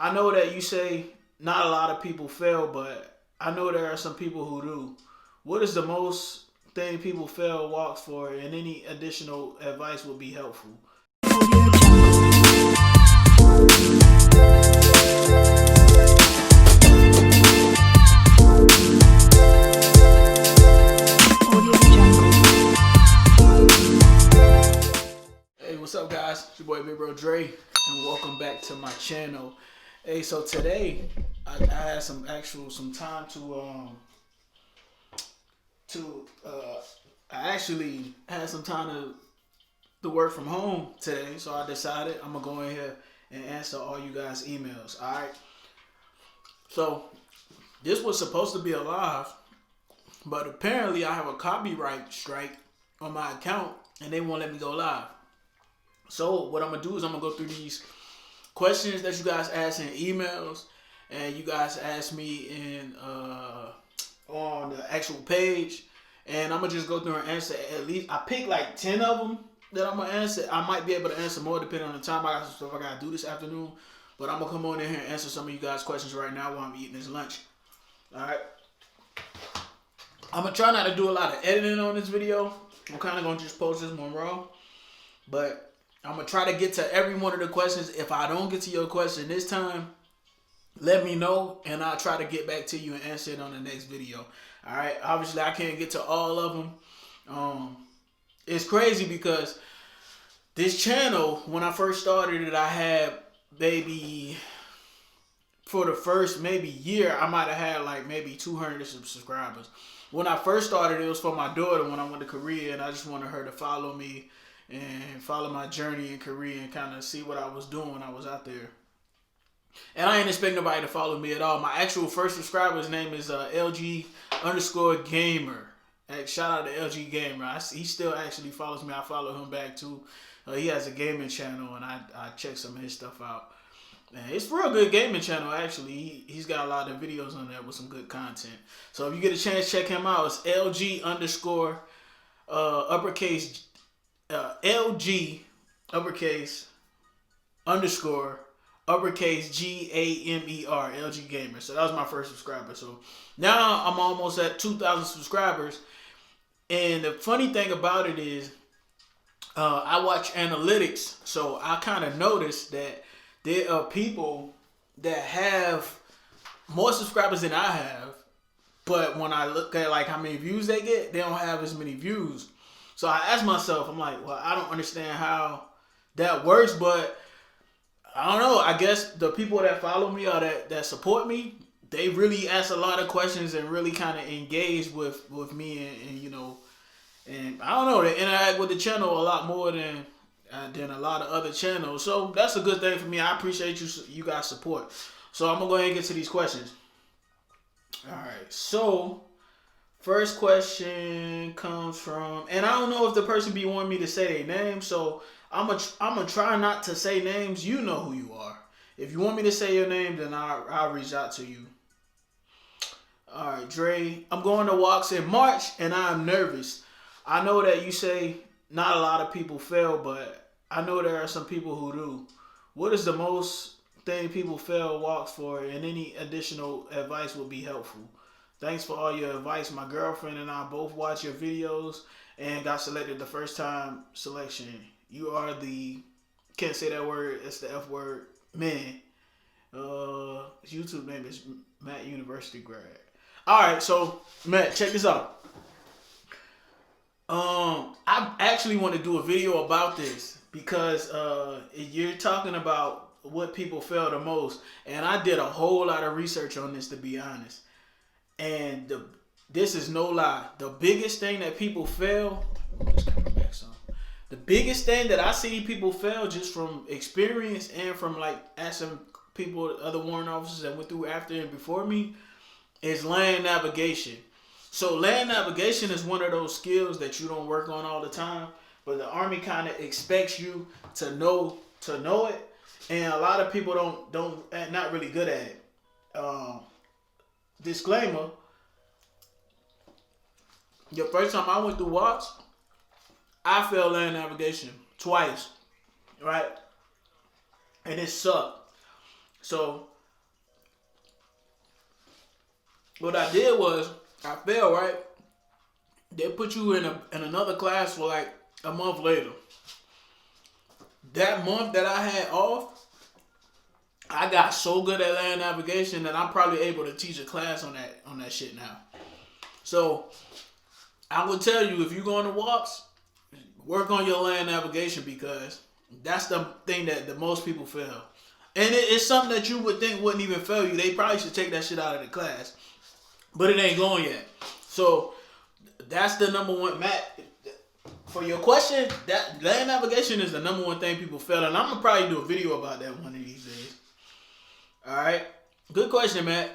I know that you say not a lot of people fail, but I know there are some people who do. What is the most thing people fail walks for, and any additional advice would be helpful? Hey, what's up, guys? It's your boy Big Bro Dre, and welcome back to my channel. Hey, so today I had some time I actually had some time to work from home today, so I decided I'm gonna go in here and answer all you guys' emails. All right. So this was supposed to be a live, but apparently I have a copyright strike on my account, and they won't let me go live. So what I'm gonna do is I'm gonna go through these questions that you guys asked in emails, and you guys asked me in on the actual page, and I'm gonna just go through and answer. At least I picked like 10 of them that I'm gonna answer. I might be able to answer more depending on the time. I got some stuff I gotta do this afternoon, but I'm gonna come on in here and answer some of you guys' questions right now while I'm eating this lunch. All right. I'm gonna try not to do a lot of editing on this video. I'm kind of gonna just post this one raw, but I'm going to try to get to every one of the questions. If I don't get to your question this time, let me know, and I'll try to get back to you and answer it on the next video. All right. Obviously, I can't get to all of them. It's crazy because this channel, when I first started it, I had maybe, for the first maybe year, I might have had like maybe 200 subscribers. When I first started, it was for my daughter when I went to Korea, and I just wanted her to follow me and follow my journey in Korea and kind of see what I was doing when I was out there. And I ain't expect nobody to follow me at all. My actual first subscriber's name is LG_gamer. Hey, shout out to LG Gamer. He still actually follows me. I follow him back too. He has a gaming channel, and I check some of his stuff out. Man, it's a real good gaming channel, actually. He's got a lot of videos on there with some good content. So if you get a chance, check him out. It's LG uppercase LG uppercase _uppercase GAMER, LG Gamer. So that was my first subscriber. So now I'm almost at 2,000 subscribers. And the funny thing about it is I watch analytics. So I kind of noticed that there are people that have more subscribers than I have. But when I look at like how many views they get, they don't have as many views. So I asked myself, I'm like, well, I don't understand how that works, but I don't know. I guess the people that follow me or that support me, they really ask a lot of questions and really kind of engage with me and you know, and I don't know, they interact with the channel a lot more than a lot of other channels. So that's a good thing for me. I appreciate you guys' support. So I'm gonna go ahead and get to these questions. All right, so first question comes from, and I don't know if the person be wanting me to say their name, so I'm gonna try not to say names. You know who you are. If you want me to say your name, then I'll reach out to you. All right, Dre, I'm going to walks in March, and I'm nervous. I know that you say not a lot of people fail, but I know there are some people who do. What is the most thing people fail walks for, and any additional advice would be helpful? Thanks for all your advice. My girlfriend and I both watch your videos and got selected the first time selection. You are the, can't say that word, it's the F word, man. YouTube name is Matt University grad. All right, so Matt, check this out. I actually want to do a video about this because you're talking about what people fail the most, and I did a whole lot of research on this, to be honest. And this is no lie. The biggest thing that people fail, the biggest thing that I see people fail just from experience and from like asking people, other warrant officers that went through after and before me, is land navigation. So land navigation is one of those skills that you don't work on all the time, but the Army kind of expects you to know it, and a lot of people not really good at it. Disclaimer: the first time I went through WATS, I failed land navigation twice, right? And it sucked. So what I did was I failed, right? They put you in another class for like a month later. That month that I had off, I got so good at land navigation that I'm probably able to teach a class on that shit now. So I would tell you, if you go on the walks, work on your land navigation, because that's the thing that the most people fail. And it's something that you would think wouldn't even fail you. They probably should take that shit out of the class. But it ain't going yet. So that's the number one, Matt. For your question, that land navigation is the number one thing people fail. And I'm going to probably do a video about that one of these days. Alright. Good question, Matt.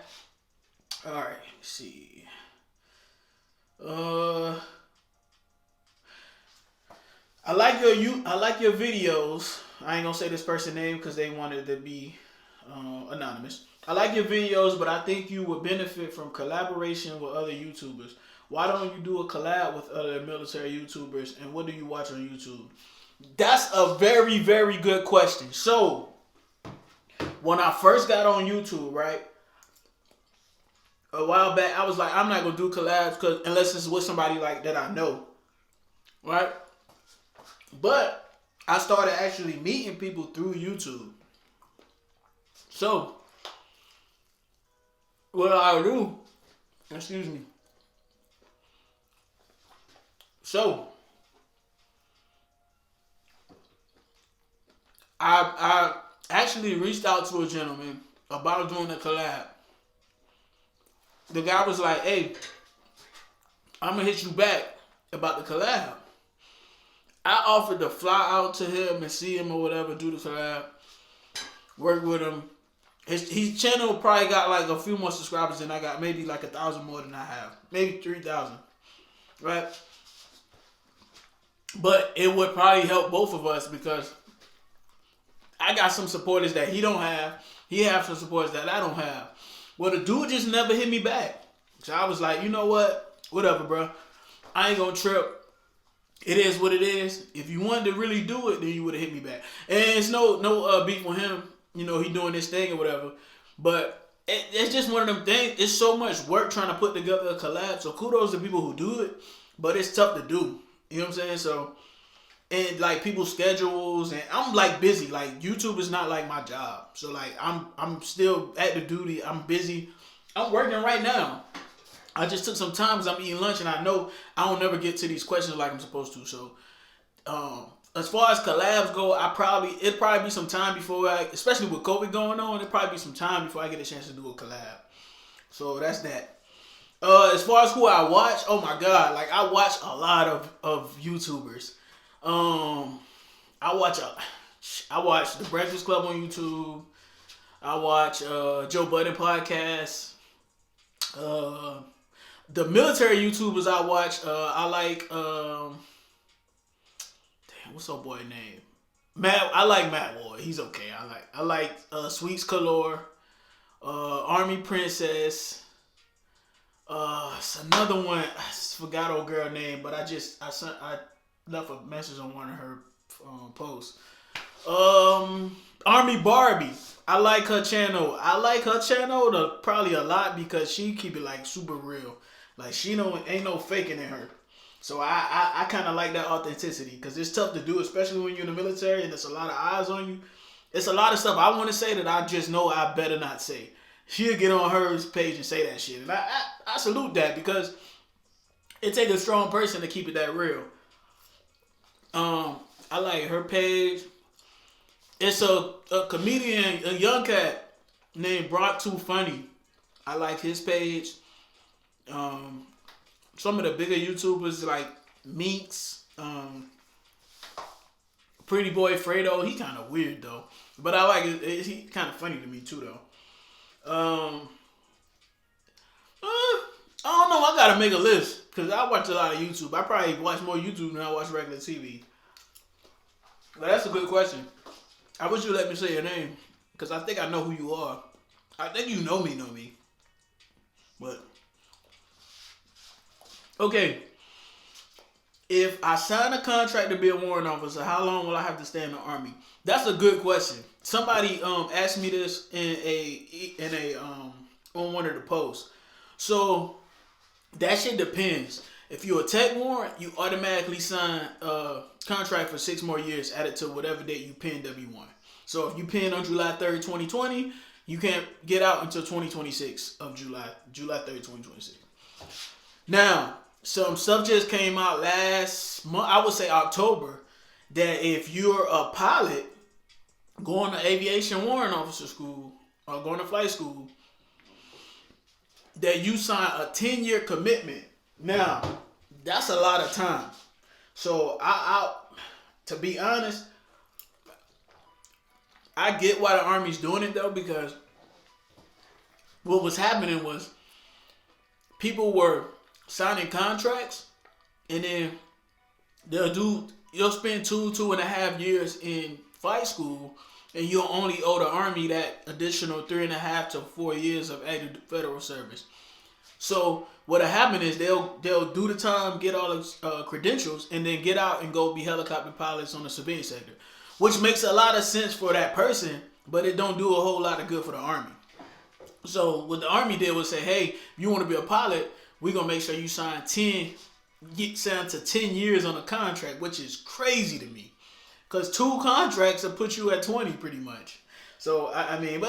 Alright, let's see. I like your videos. I ain't gonna say this person's name because they wanted to be anonymous. I like your videos, but I think you would benefit from collaboration with other YouTubers. Why don't you do a collab with other military YouTubers? And what do you watch on YouTube? That's a very, very good question. So, when I first got on YouTube, right, a while back, I was like, I'm not gonna do collabs unless it's with somebody like that I know, right? But I started actually meeting people through YouTube. So, what I do, excuse me. So, I actually reached out to a gentleman about doing a collab. The guy was like, hey, I'm going to hit you back about the collab. I offered to fly out to him and see him or whatever, do the collab, work with him. His channel probably got like a few more subscribers than I got, maybe like 1,000 more than I have, maybe 3,000, right? But it would probably help both of us because I got some supporters that he don't have. He has some supporters that I don't have. Well, the dude just never hit me back. So I was like, you know what? Whatever, bro. I ain't gonna trip. It is what it is. If you wanted to really do it, then you would have hit me back. And it's no beef with him. You know, he doing this thing or whatever. But it's just one of them things. It's so much work trying to put together a collab. So kudos to people who do it. But it's tough to do. You know what I'm saying? So, and like people's schedules, and I'm like busy. Like YouTube is not like my job. So like I'm still at the duty. I'm busy. I'm working right now. I just took some time because I'm eating lunch, and I know I don't never get to these questions like I'm supposed to. So, as far as collabs go, it'd probably be some time before especially with COVID going on, it'd probably be some time before I get a chance to do a collab. So that's that. As far as who I watch, oh my god, like I watch a lot of YouTubers. I watch The Breakfast Club on YouTube. I watch Joe Budden podcast. The military YouTubers I watch, I like damn, what's our boy name? Matt. I like Matt Ward. He's okay. I like Sweets Galore, Army Princess. It's another one. I forgot old girl name, but I left a message on one of her posts. Army Barbie. I like her channel. Probably a lot because she keep it like super real. Like ain't no faking in her. So I kind of like that authenticity because it's tough to do, especially when you're in the military and there's a lot of eyes on you. It's a lot of stuff I want to say that I just know I better not say. She'll get on her page and say that shit. And I salute that because it takes a strong person to keep it that real. I like her page. It's a comedian, a young cat named Brock Too Funny. I like his page. Some of the bigger YouTubers like Meeks, Pretty Boy Fredo. He kind of weird though, but I like it. He kind of funny to me too though. I don't know. I gotta make a list because I watch a lot of YouTube. I probably watch more YouTube than I watch regular TV. But that's a good question. I wish you let me say your name because I think I know who you are. I think you know me. But okay, if I sign a contract to be a warrant officer, how long will I have to stay in the Army? That's a good question. somebody asked me this in a on one of the posts. So that shit depends. If you're a tech warrant, you automatically sign a contract for 6 more years added to whatever date you pin W1. So if you pin on July 3rd, 2020, you can't get out until 2026 of July 3rd, 2026. Now, some stuff just came out last month, I would say October, that if you're a pilot going to aviation warrant officer school or going to flight school, that you sign a 10-year commitment. Now, that's a lot of time. So I to be honest, I get why the Army's doing it though, because what was happening was people were signing contracts, and then you'll spend 2.5 years in flight school, and you'll only owe the Army that additional 3.5 to 4 years of active federal service. So what'll happen is they'll do the time, get all the credentials, and then get out and go be helicopter pilots on the civilian sector, which makes a lot of sense for that person, but it don't do a whole lot of good for the Army. So what the Army did was say, hey, if you want to be a pilot, we're gonna make sure you sign 10 to 10 years on a contract, which is crazy to me, because 2 contracts will put you at 20 pretty much. So I mean,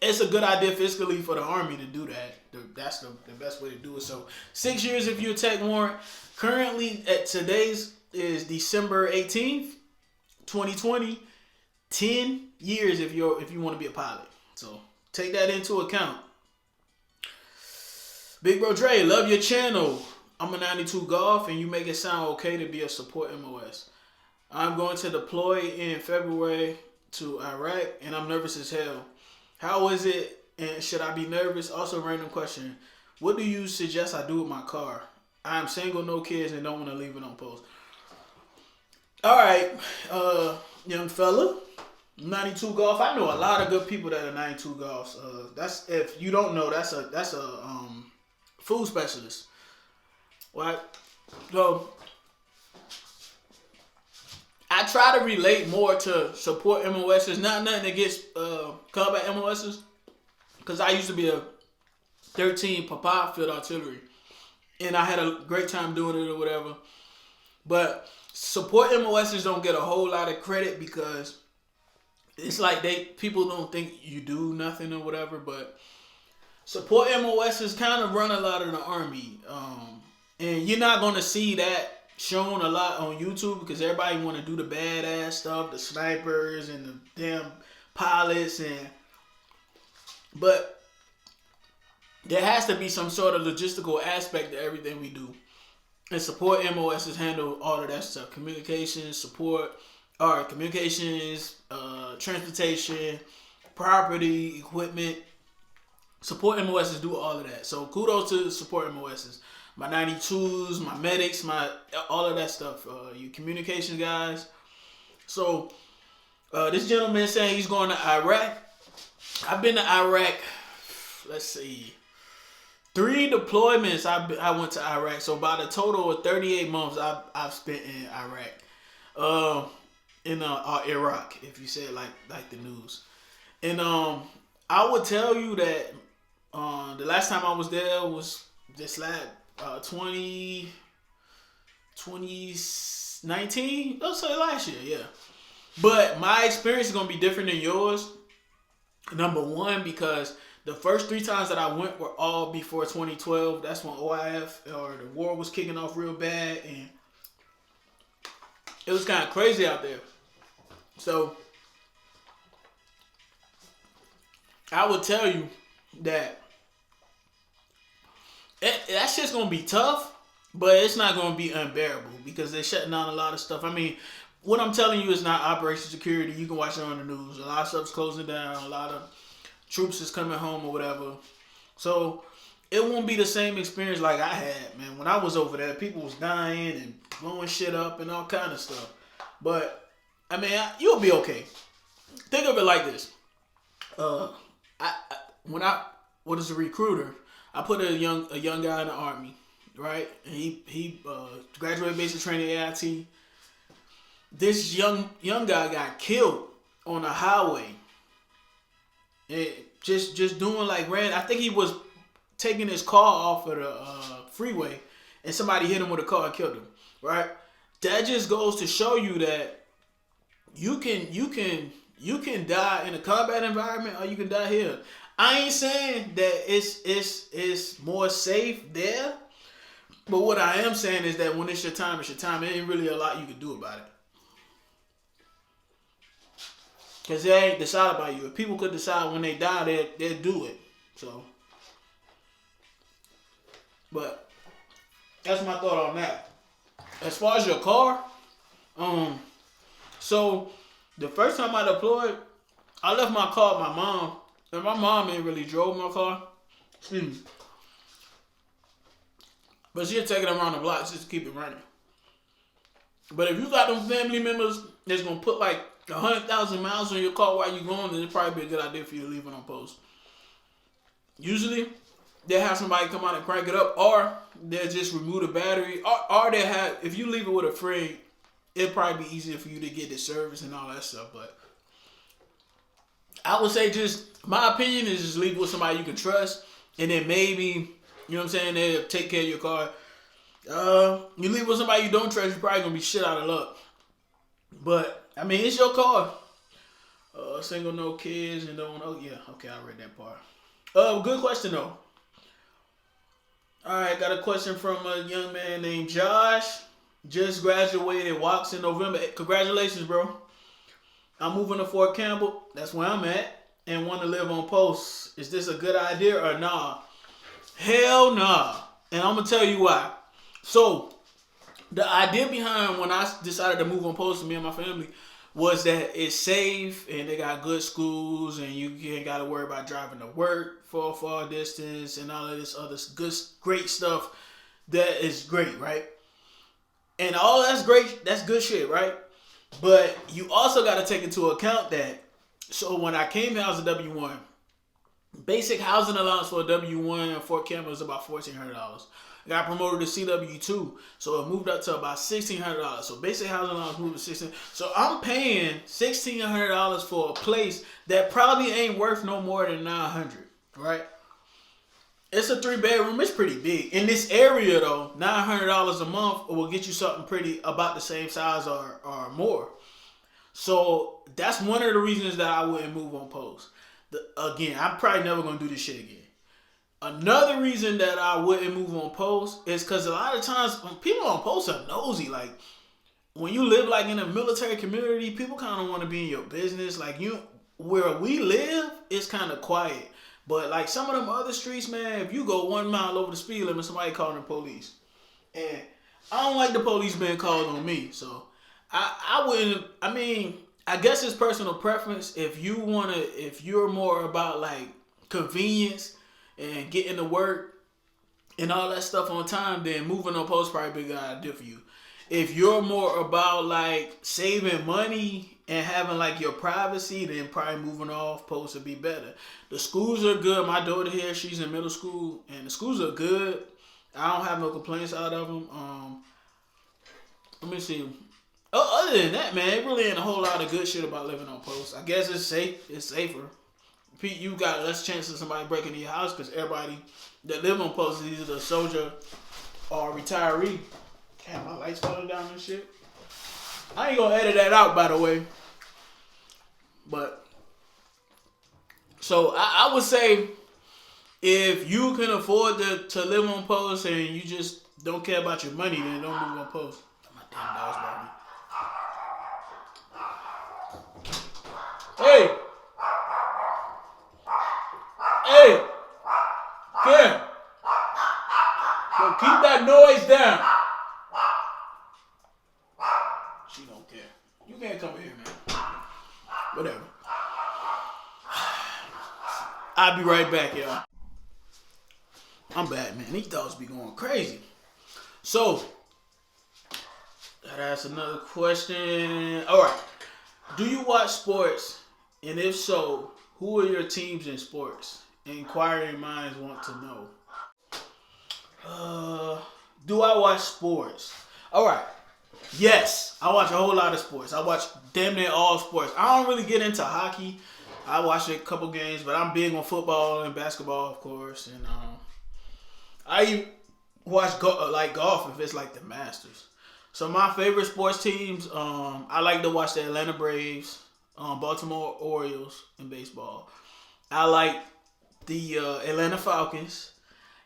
it's a good idea fiscally for the Army to do that. That's the best way to do it. So 6 years if you're a tech warrant. Currently at today's is December 18th, 2020. 10 years if you want to be a pilot. So take that into account. Big Bro Dre, love your channel. I'm a 92 Golf, and you make it sound okay to be a support MOS. I'm going to deploy in February to Iraq, and I'm nervous as hell. How is it, and should I be nervous? Also, random question. What do you suggest I do with my car? I am single, no kids, and don't want to leave it on post. All right, young fella, 92 Golf. I know a lot of good people that are 92 Golfs. That's, if you don't know, that's a food specialist. Right? So I try to relate more to support MOSs. Not nothing against combat MOSs, because I used to be a 13 Papa Field Artillery, and I had a great time doing it or whatever. But support MOSs don't get a whole lot of credit because it's like people don't think you do nothing or whatever. But support MOSs kind of run a lot of the Army, and you're not gonna see that shown a lot on YouTube because everybody want to do the badass stuff, the snipers and the damn pilots, but there has to be some sort of logistical aspect to everything we do. And support MOSs handle all of that stuff: communications, transportation, property, equipment. Support MOSs do all of that. So kudos to support MOSs. My 92s, my medics, all of that stuff. You communication guys. So this gentleman saying he's going to Iraq. I've been to Iraq, let's see, 3 deployments I went to Iraq. So about a total of 38 months I've spent in Iraq. In Iraq, if you say it like the news. And I would tell you that the last time I was there was this last 2019, let's say last year, yeah. But my experience is gonna be different than yours. Number one, because the first 3 times that I went were all before 2012. That's when OIF or the war was kicking off real bad, and it was kind of crazy out there. So I would tell you that that shit's gonna be tough, but it's not gonna be unbearable because they're shutting down a lot of stuff. I mean, what I'm telling you is not Operation Security. You can watch it on the news. A lot of stuff's closing down. A lot of troops is coming home or whatever. So it won't be the same experience like I had, man. When I was over there, people was dying and blowing shit up and all kind of stuff. But I mean, you'll be okay. Think of it like this. When I was a recruiter, I put a young guy in the Army, right? And he graduated basic training AIT. This young guy got killed on a highway. Just doing like I think he was taking his car off of the freeway, and somebody hit him with a car and killed him. Right? That just goes to show you that you can die in a combat environment, or you can die here. I ain't saying that it's more safe there, but what I am saying is that when it's your time, it's your time. There ain't really a lot you can do about it. Because they ain't decided by you. If people could decide when they die, they'd do it. So, but that's my thought on that. As far as your car, so the first time I deployed, I left my car with my mom. And my mom ain't really drove my car. Excuse me. But she'll take it around the block just to keep it running. But if you got them family members that's going to put like 100,000 miles on your car while you're going, then it'd probably be a good idea for you to leave it on post. Usually, they'll have somebody come out and crank it up, or they'll just remove the battery, or they'll have, if you leave it with a friend, it'd probably be easier for you to get the service and all that stuff. But I would say my opinion is just leave it with somebody you can trust, and then maybe, you know what I'm saying, they'll take care of your car. You leave it with somebody you don't trust, you're probably going to be shit out of luck. But, I mean, it's your car. Single, no kids, and don't, oh yeah, okay, I read that part. Good question though. Alright, got a question from a young man named Josh. Just graduated Walks in November. Congratulations, bro. I'm moving to Fort Campbell. That's where I'm at. And want to live on post. Is this a good idea or nah? Hell nah. And I'm going to tell you why. So, the idea behind when I decided to move on post with me and my family was that it's safe and they got good schools and you ain't got to worry about driving to work for a far distance and all of this other great stuff that is great, right? And all that's great, that's good shit, right? But you also got to take into account that, so when I came here, I was a W-1. Basic housing allowance for a W-1 in Fort Campbell is about $1,400. I got promoted to CW2, so it moved up to about $1,600. So basic housing allowance moved to $1,600. So I'm paying $1,600 for a place that probably ain't worth no more than $900, right? It's a 3-bedroom. It's pretty big. In this area, though, $900 a month will get you something pretty about the same size or more. So that's one of the reasons that I wouldn't move on post. Again, I'm probably never going to do this shit again. Another reason that I wouldn't move on post is because a lot of times people on post are nosy. Like, when you live like in a military community, people kind of want to be in your business. Like, where we live, it's kind of quiet. But like some of them other streets, man, if you go 1 mile over the speed limit, somebody calling the police. And I don't like the police being called on me. So I wouldn't, I mean, I guess it's personal preference. If you're more about like convenience and getting to work and all that stuff on time, then moving on post probably be a good idea for you. If you're more about like saving money and having like your privacy, then probably moving off post would be better. The schools are good. My daughter here, she's in middle school, and the schools are good. I don't have no complaints out of them. Let me see. Other than that, man, it really ain't a whole lot of good shit about living on post. I guess it's safe. It's safer. You got less chance of somebody breaking into your house because everybody that live on post is either a soldier or a retiree. Damn, my lights falling down and shit. I ain't gonna edit that out, by the way. But, so I would say if you can afford to live on post and you just don't care about your money, then don't move on post. My damn dog's barking. Hey! Hey! Kim! So keep that noise down. She don't care. You can't come in here, man. Whatever. I'll be right back, y'all. I'm back, man. These dogs be going crazy. So, that's another question. All right. Do you watch sports? And if so, who are your teams in sports? Inquiring minds want to know. Do I watch sports? All right. Yes, I watch a whole lot of sports. I watch damn near all sports. I don't really get into hockey. I watch a couple games, but I'm big on football and basketball, of course. And I watch like golf if it's like the Masters. So my favorite sports teams, I like to watch the Atlanta Braves, Baltimore Orioles in baseball. I like the Atlanta Falcons,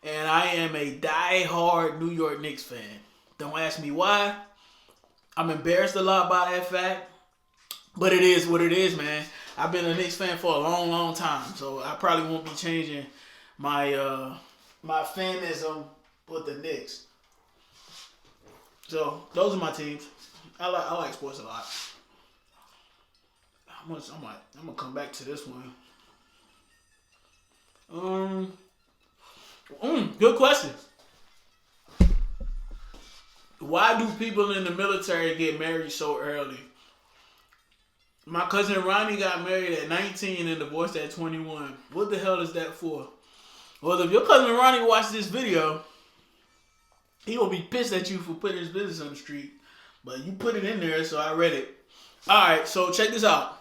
and I am a die-hard New York Knicks fan. Don't ask me why. I'm embarrassed a lot by that fact, but it is what it is, man. I've been a Knicks fan for a long, long time, so I probably won't be changing my my fanism with the Knicks. So those are my teams. I like sports a lot. I'm gonna come back to this one. Good question. Why do people in the military get married so early? My cousin Ronnie got married at 19 and divorced at 21. What the hell is that for? Well, if your cousin Ronnie watched this video, he will be pissed at you for putting his business on the street. But you put it in there, so I read it. Alright, so check this out.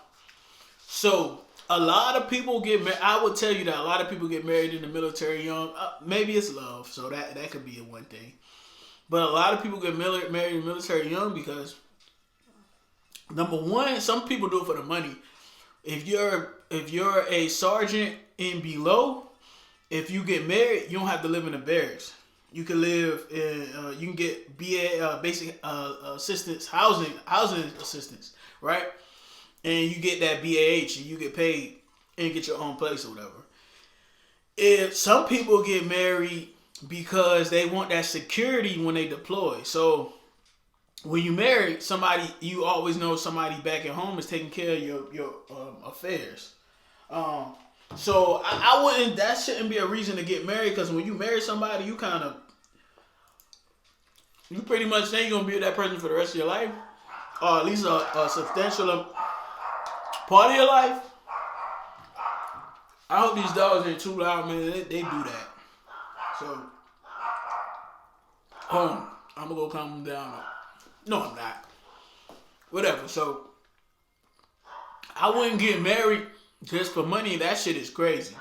So, a lot of people get married. I would tell you that a lot of people get married in the military young. Maybe it's love, so that could be a one thing. But a lot of people get married in the military young because, number one, some people do it for the money. If you're a sergeant and below, if you get married, you don't have to live in the barracks. You can live in, you can get BA basic assistance, housing assistance, right? And you get that BAH, and you get paid and get your own place or whatever. If some people get married because they want that security when they deploy. So when you marry somebody, you always know somebody back at home is taking care of your affairs. So I wouldn't. That shouldn't be a reason to get married, because when you marry somebody, you pretty much say you're gonna be with that person for the rest of your life, or at least a substantial part of your life. I hope these dogs ain't too loud, man. They do that. So, I'm gonna go calm them down. No, I'm not. Whatever. So, I wouldn't get married just for money. That shit is crazy.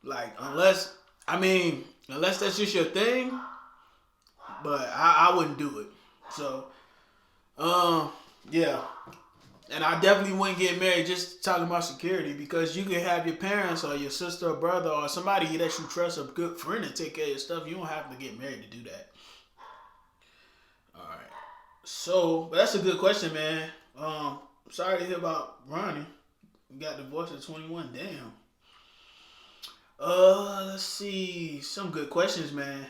Like, unless that's just your thing. But I wouldn't do it. So, yeah. And I definitely wouldn't get married just talking about security, because you can have your parents or your sister or brother or somebody that you trust, a good friend, to take care of your stuff. You don't have to get married to do that. Alright. So, but that's a good question, man. Sorry to hear about Ronnie. He got divorced at 21. Damn. Let's see. Some good questions, man.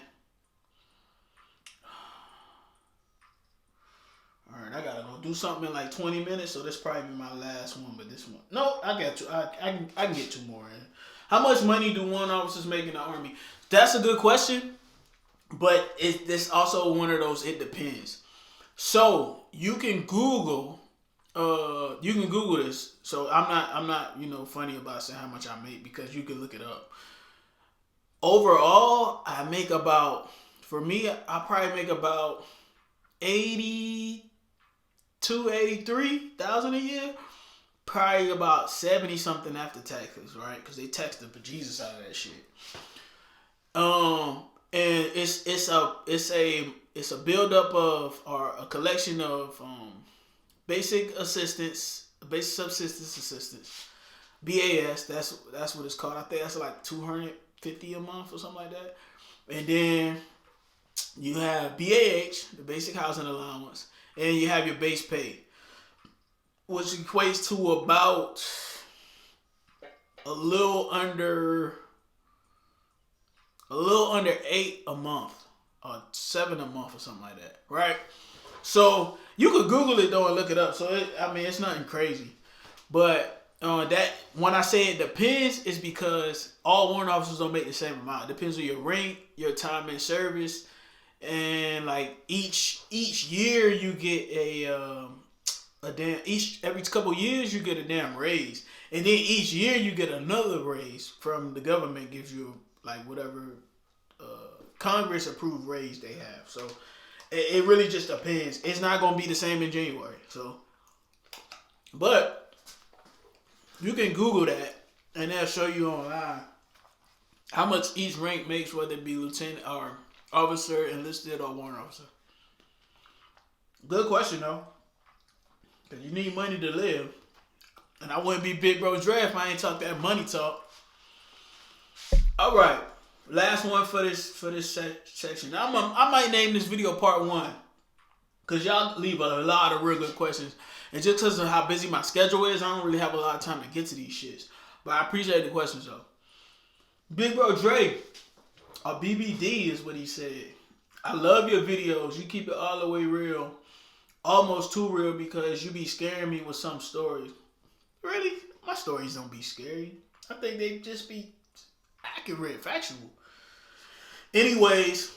Alright, I gotta go do something in like 20 minutes, so this probably be my last one, but this one. No, I got two. I can get two more in. How much money do warrant officers make in the Army? That's a good question, but it's also one of those, it depends. So you can Google this. So I'm not funny about saying how much I make, because you can look it up. Overall, I probably make about 83,000 a year. Probably about 70 something after taxes, right? Because they tax the bejesus out of that shit. And it's a buildup of, or a collection of basic subsistence assistance, BAS. That's what it's called. I think that's like $250 a month or something like that. And then you have BAH, the basic housing allowance, and you have your base pay, which equates to about a little under 8 a month, or 7 a month, or something like that, right? So you could Google it though and look it up. So it's nothing crazy, but that when I say it depends, it's because all warrant officers don't make the same amount. It depends on your rank, your time in service. And like each year you get every couple years you get a damn raise, and then each year you get another raise from the government, gives you like whatever Congress approved raise they have. So It really just depends. It's not gonna be the same in January. So, but you can Google that, and they'll show you online how much each rank makes, whether it be lieutenant or officer, enlisted, or warrant officer. Good question though, because you need money to live, and I wouldn't be Big Bro Dre if I ain't talk that money talk. All right, last one for this section. I might name this video part 1, because y'all leave a lot of real good questions, and just because of how busy my schedule is, I don't really have a lot of time to get to these shits. But I appreciate the questions though. Big Bro Dre, or BBD is what he said. I love your videos. You keep it all the way real. Almost too real, because you be scaring me with some stories. Really? My stories don't be scary. I think they just be accurate, factual. Anyways,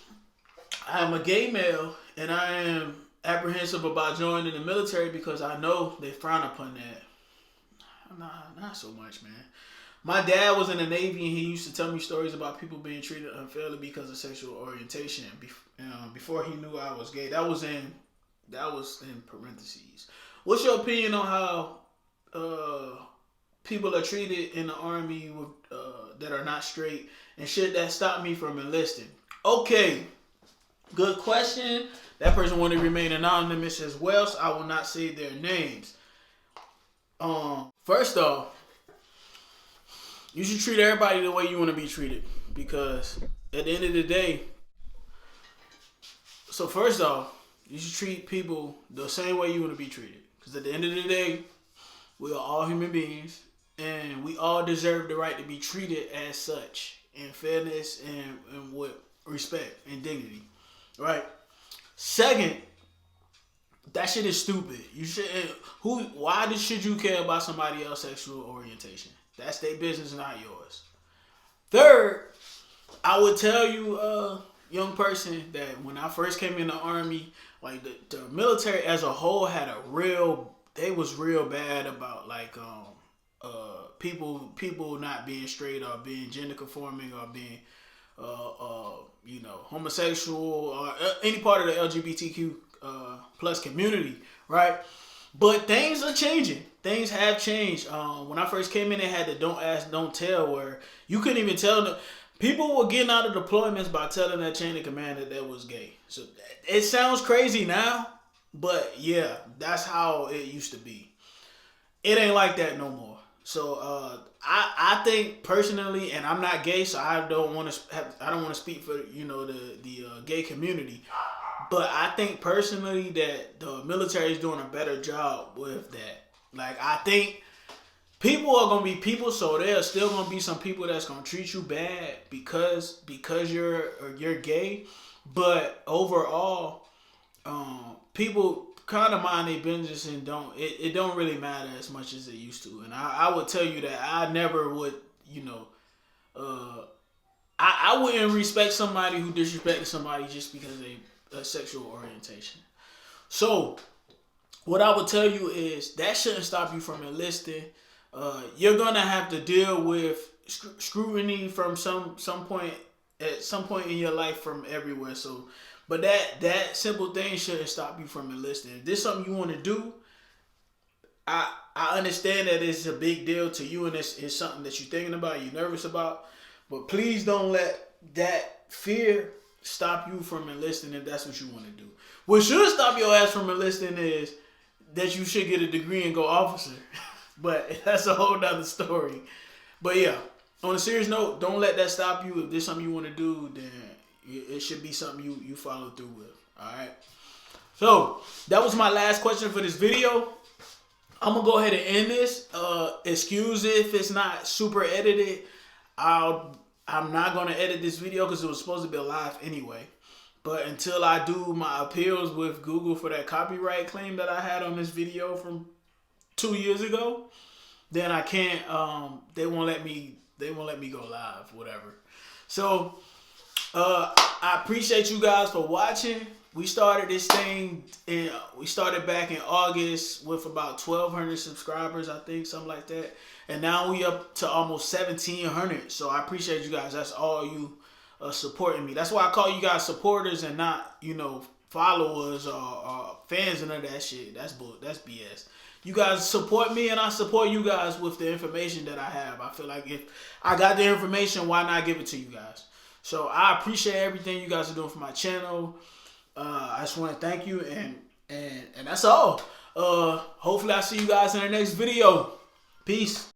I'm a gay male, and I am apprehensive about joining the military because I know they frown upon that. Nah, not so much, man. My dad was in the Navy, and he used to tell me stories about people being treated unfairly because of sexual orientation. Before he knew I was gay, that was in parentheses. What's your opinion on how people are treated in the Army with, that are not straight, and should that stop me from enlisting? Okay, good question. That person wanted to remain anonymous as well, so I will not say their names. First off, you should treat everybody the way you want to be treated, because at the end of the day, so first off, you should treat people the same way you want to be treated, because at the end of the day, we are all human beings, and we all deserve the right to be treated as such, in fairness and with respect and dignity, right? Second, that shit is stupid. You shouldn't. Why should you care about somebody else's sexual orientation? That's their business, not yours. Third, I would tell you, young person, that when I first came in the Army, like the military as a whole they was real bad about like people not being straight or being gender conforming or being homosexual or any part of the LGBTQ plus community, right? But things are changing. Things have changed. When I first came in, they had the don't ask, don't tell, where you couldn't even tell them. People were getting out of deployments by telling that chain of command that they was gay. So it sounds crazy now, but yeah, that's how it used to be. It ain't like that no more. So I think personally, and I'm not gay, so I don't want to speak for the gay community. But I think personally that the military is doing a better job with that. Like, I think people are gonna be people, so there's still gonna be some people that's gonna treat you bad because you're gay. But overall, people kind of mind their business and it don't really matter as much as it used to. And I would tell you that I never would, I wouldn't respect somebody who disrespected somebody just because they sexual orientation. So what I would tell you is that shouldn't stop you from enlisting. You're gonna have to deal with scrutiny from some point in your life from everywhere. So, but that simple thing shouldn't stop you from enlisting. If this is something you want to do, I understand that it's a big deal to you and it's something that you're thinking about, you're nervous about. But please don't let that fear stop you from enlisting if that's what you want to do. What should stop your ass from enlisting is that you should get a degree and go officer. But that's a whole nother story. But yeah, on a serious note, don't let that stop you. If there's something you want to do, then it should be something you follow through with. Alright? So, that was my last question for this video. I'm going to go ahead and end this. Excuse if it's not super edited. I'm not going to edit this video because it was supposed to be live anyway. But until I do my appeals with Google for that copyright claim that I had on this video from 2 years ago, then I can't, they won't let me go live, whatever. So, I appreciate you guys for watching. We started this thing, we started back in August with about 1,200 subscribers, I think, something like that. And now we up to almost 1,700. So I appreciate you guys. That's all you supporting me. That's why I call you guys supporters and not, followers or fans and none of that shit. That's BS. You guys support me and I support you guys with the information that I have. I feel like if I got the information, why not give it to you guys? So I appreciate everything you guys are doing for my channel. I just want to thank you, and that's all. Hopefully I see you guys in the next video. Peace.